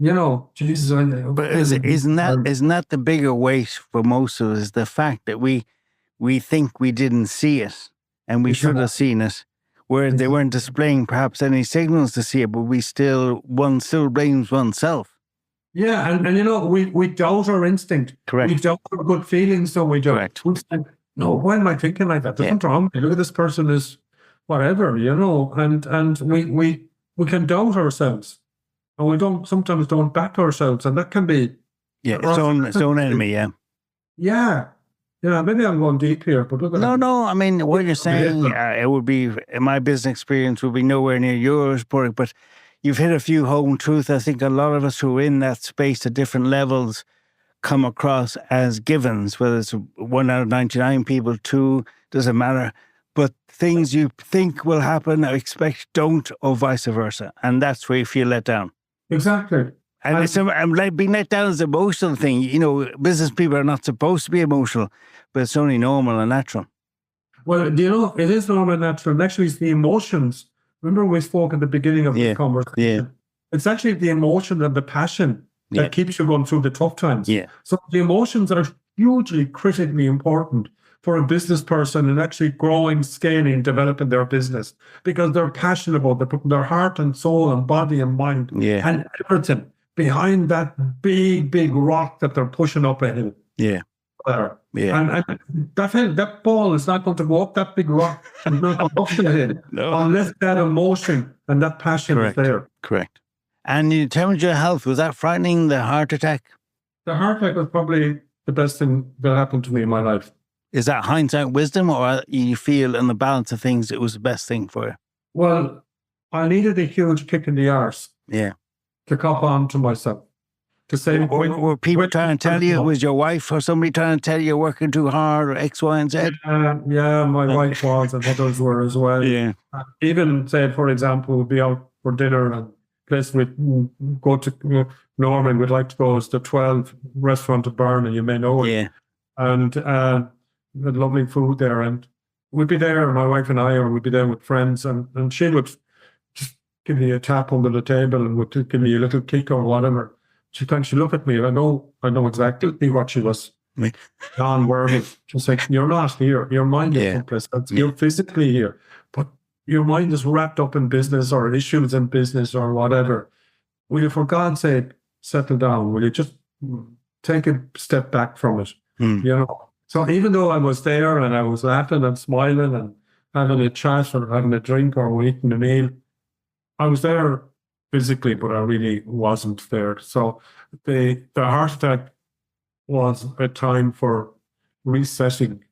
Jesus, But isn't that the bigger weight for most of us? The fact that we think we didn't see it and we should have seen it, where they weren't displaying perhaps any signals to see it, but one still blames oneself. Yeah, and we doubt our instinct. Correct. We doubt our good feelings, so we don't. Correct. We say, no, why am I thinking like that? There's nothing wrong. Look at this person is whatever, and we can doubt ourselves. And we sometimes don't back ourselves, and that can be its own enemy, yeah. Yeah. Maybe I'm going deep here, but look at No. I mean, what you're saying, it would be, my business experience would be nowhere near yours, but you've hit a few home truths. I think a lot of us who are in that space at different levels come across as givens, whether it's 1 out of 99 people, 2, doesn't matter. But things you think will happen or expect don't, or vice versa. And that's where you feel let down. Exactly. And being let down is an emotional thing. Business people are not supposed to be emotional, but it's only normal and natural. Well, it is normal and natural. And actually, it's the emotions. Remember we spoke at the beginning of the conversation? Yeah. It's actually the emotion and the passion that keeps you going through the tough times. Yeah. So the emotions are hugely, critically important for a business person in actually growing, scaling, developing their business, because they're passionate about it. They're putting their heart and soul and body and mind and everything behind that big rock that they're pushing up a hill. Yeah. And that ball is not going to go up that big rock and not go up the hill unless that emotion and that passion is there. Correct. And in terms of your health, was that frightening, the heart attack? The heart attack was probably the best thing that happened to me in my life. Is that hindsight wisdom, or you feel in the balance of things it was the best thing for you? Well, I needed a huge kick in the arse. Yeah. To cop on to myself. To say, were people trying to tell you? Was your wife or somebody trying to tell you you're working too hard, or X, Y, and Z? Yeah, my wife was, and others were as well. Yeah. Even say, for example, we'd be out for dinner and place we'd go to. Normally, we'd like to go to the 12 restaurant of Burnley. You may know it. Yeah. And had lovely food there, and we'd be there, my wife and I, or we'd be there with friends, and she would just give me a tap under the table and would give me a little kick or whatever. She'd look at me, and I know exactly what she was on worrying. She's like, you're not here. Your mind is someplace else. You're physically here, but your mind is wrapped up in business or issues in business or whatever. Will you, for God's sake, settle down? Will you just take a step back from it? So even though I was there and I was laughing and smiling and having a chat or having a drink or eating a meal, I was there physically, but I really wasn't there. So the heart attack was a time for resetting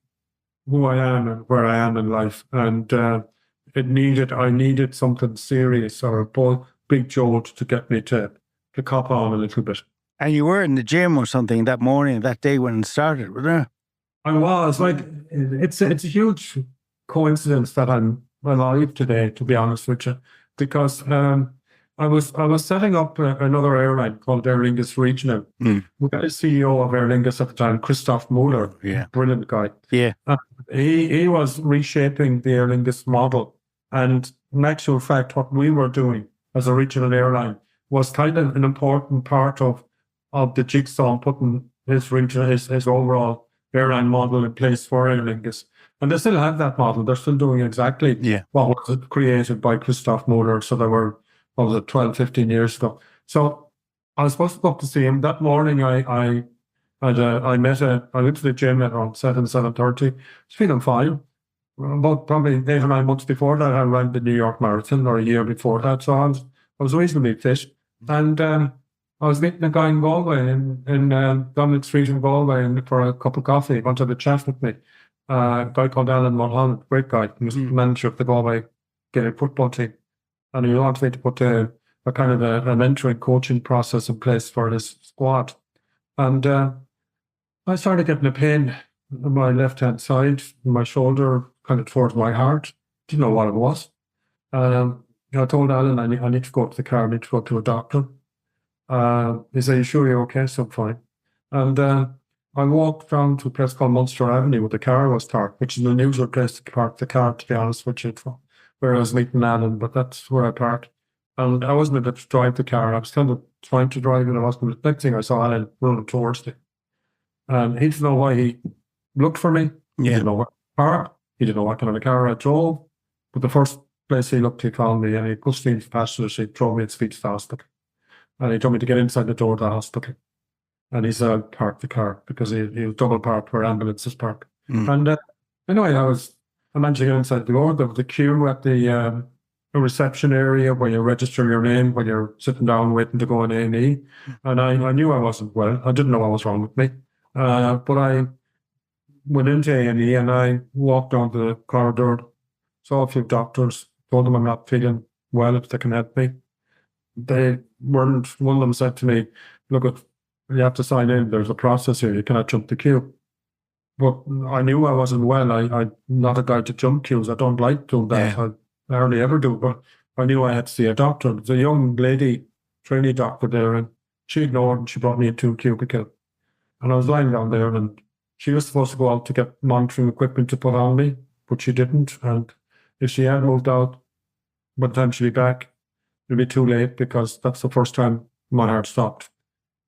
who I am and where I am in life. And I needed something serious or a big jolt to get me to cop on a little bit. And you were in the gym or something that morning, that day when it started, wasn't there? I was. It's a huge coincidence that I'm alive today, to be honest with you, because I was setting up another airline called Aer Lingus Regional. We got a CEO of Aer Lingus at the time, Christoph Muller, brilliant guy. Yeah, he was reshaping the Aer Lingus model, and in actual fact, what we were doing as a regional airline was kind of an important part of the jigsaw, putting his overall airline model in place for Aer Lingus. And they still have that model. They're still doing exactly what was created by Christoph Muller. So they were, 12, 15 years ago. So I was supposed to go up to see him. That morning I went to the gym at around 7:30. I was feeling fine. About probably 8 or 9 months before that, I ran the New York Marathon, or a year before that. So I was reasonably fit. And I was meeting a guy in Galway, in Dominic Street in Galway, for a cup of coffee. He wanted to have a chat with me. A guy called Alan Mulholland, great guy. He was the manager of the Galway Gaelic football team. And he wanted me to put a kind of a mentoring coaching process in place for his squad. And I started getting a pain on my left-hand side, in my shoulder, kind of towards my heart. Didn't know what it was. I told Alan I need to go to the car, I need to go to a doctor. He said, "You sure you're okay?" So I'm fine. And I walked down to a place called Munster Avenue where the car was parked, which is an unusual place to park the car, to be honest with you, where I was meeting Alan, but that's where I parked. And I wasn't able to drive the car. I was kind of trying to drive in the hospital. The next thing I saw Alan running towards me. And he didn't know why he looked for me. He didn't know what car. He didn't know what kind of a car I drove. But the first place he looked, he found me and he pushed me into the passenger seat, drove me at speed to the hospital. And he told me to get inside the door of the hospital. And he said, park the car, because he was double parked where ambulances park. And anyway, I managed to get inside the door. There was a queue at the reception area where you register your name when you're sitting down waiting to go in A&E. And I knew I wasn't well. I didn't know what was wrong with me. But I went into A&E and I walked down the corridor, saw a few doctors, told them I'm not feeling well, if they can help me. They weren't, one of them said to me, look, you have to sign in, there's a process here, you cannot jump the queue. But I knew I wasn't well. I'm not a guy to jump queues. I don't like doing that. I hardly ever do, but I knew I had to see a doctor. There's a young lady, trainee doctor there, and she ignored and she brought me into a cubicle. And I was lying down there, and she was supposed to go out to get monitoring equipment to put on me, but she didn't. And if she had moved out, by the time she'd be back, it'd be too late, because that's the first time my heart stopped.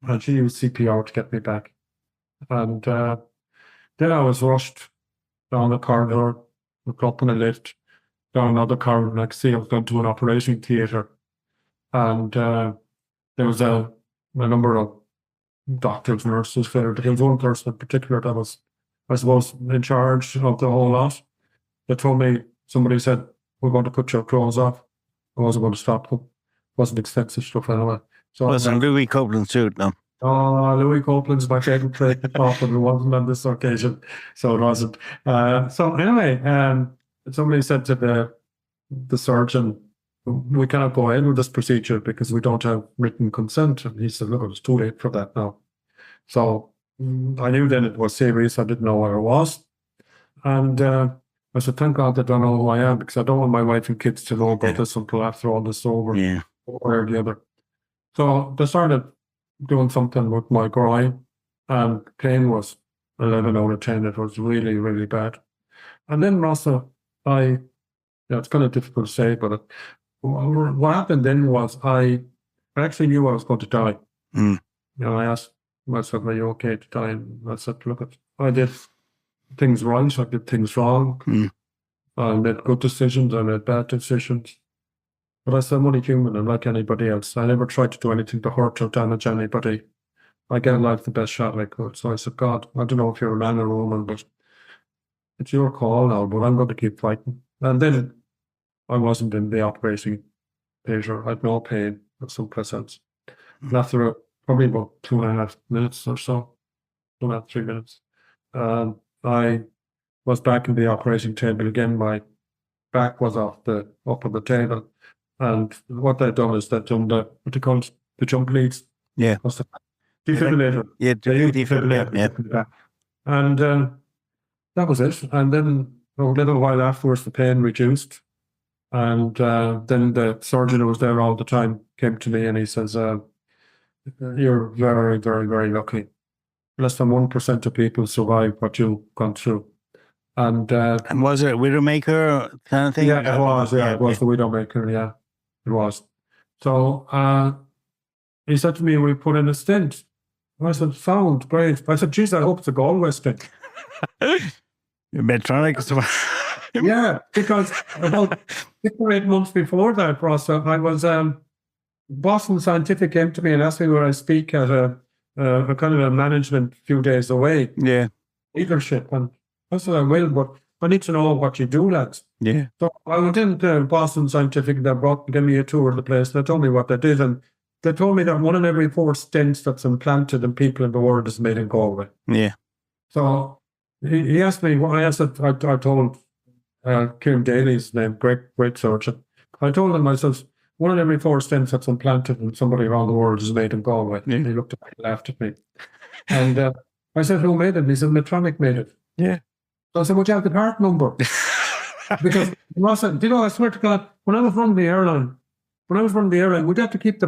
And she used CPR to get me back. And then I was rushed down the corridor, looked up in a lift, down another corridor, and I could see I was going to an operating theatre. And there was a number of doctors, nurses there. There was one person in particular that was, I suppose, in charge of the whole lot. They told me, somebody said, we're going to put your clothes off. I wasn't going to stop them. It wasn't extensive stuff anyway. So it wasn't Louis Copeland's suit, no. Oh, Louis Copeland's my favorite play off, and it wasn't on this occasion, so it wasn't. So anyway, somebody said to the surgeon, we cannot go ahead with this procedure because we don't have written consent. And he said, look, it's too late for that now. So I knew then it was serious. I didn't know what it was. And I said, thank God they don't know who I am, because I don't want my wife and kids to know about this until after all this is over, one way or the other. So they started doing something with my groin, and pain was 11 out of 10. It was really, really bad. And then Rossa, it's kind of difficult to say, but what happened then was I actually knew I was going to die. I asked myself, are you okay to die? And I said, look, I did things right, I did things wrong. I made good decisions, I made bad decisions. But I said, I'm only human, and like anybody else. I never tried to do anything to hurt or damage anybody. I gave life the best shot I could. So I said, God, I don't know if you're a man or a woman, but it's your call now, but I'm going to keep fighting. And then I wasn't in the operating theatre. I had no pain or someplace else. And after probably about 2.5 minutes or so, 2.5, 3 minutes, I was back in the operating table again. My back was up of the table. And what they'd done is they'd done what they call the jump leads. Yeah. Defibrillator. Yeah, defibrillator. Yeah. And that was it. And then a little while afterwards, the pain reduced. And then the surgeon who was there all the time came to me and he says, you're very, very, very lucky. Less than 1% of people survive what you've gone through. And was it a Widowmaker kind of thing? Yeah, it was. Yeah, it was the Widowmaker. Yeah, it was. So he said to me, we put in a stent. I said, sound great. I said, geez, I hope it's a Galway stent. Medtronic. Yeah, because about 6 or 8 months before that process, I was Boston Scientific came to me and asked me where I speak at a kind of a management few days away. Yeah. Leadership. And I said, I will, but I need to know what you do, lads. Yeah. So I went into Boston Scientific, they gave me a tour of the place. They told me what they did, and they told me that 1 in every 4 stents that's implanted in people in the world is made in Galway. Yeah. So he asked me, I told Kieran Daly's name, great surgeon. I told him, I said, 1 in every 4 stents that's implanted in somebody around the world is made in Galway. Yeah. And he looked at me, laughed at me. And I said, who made it? And he said, Medtronic made it. Yeah. So I said, would you have the part number? Because Ross said, I swear to God, when I was running the airline, we'd have to keep the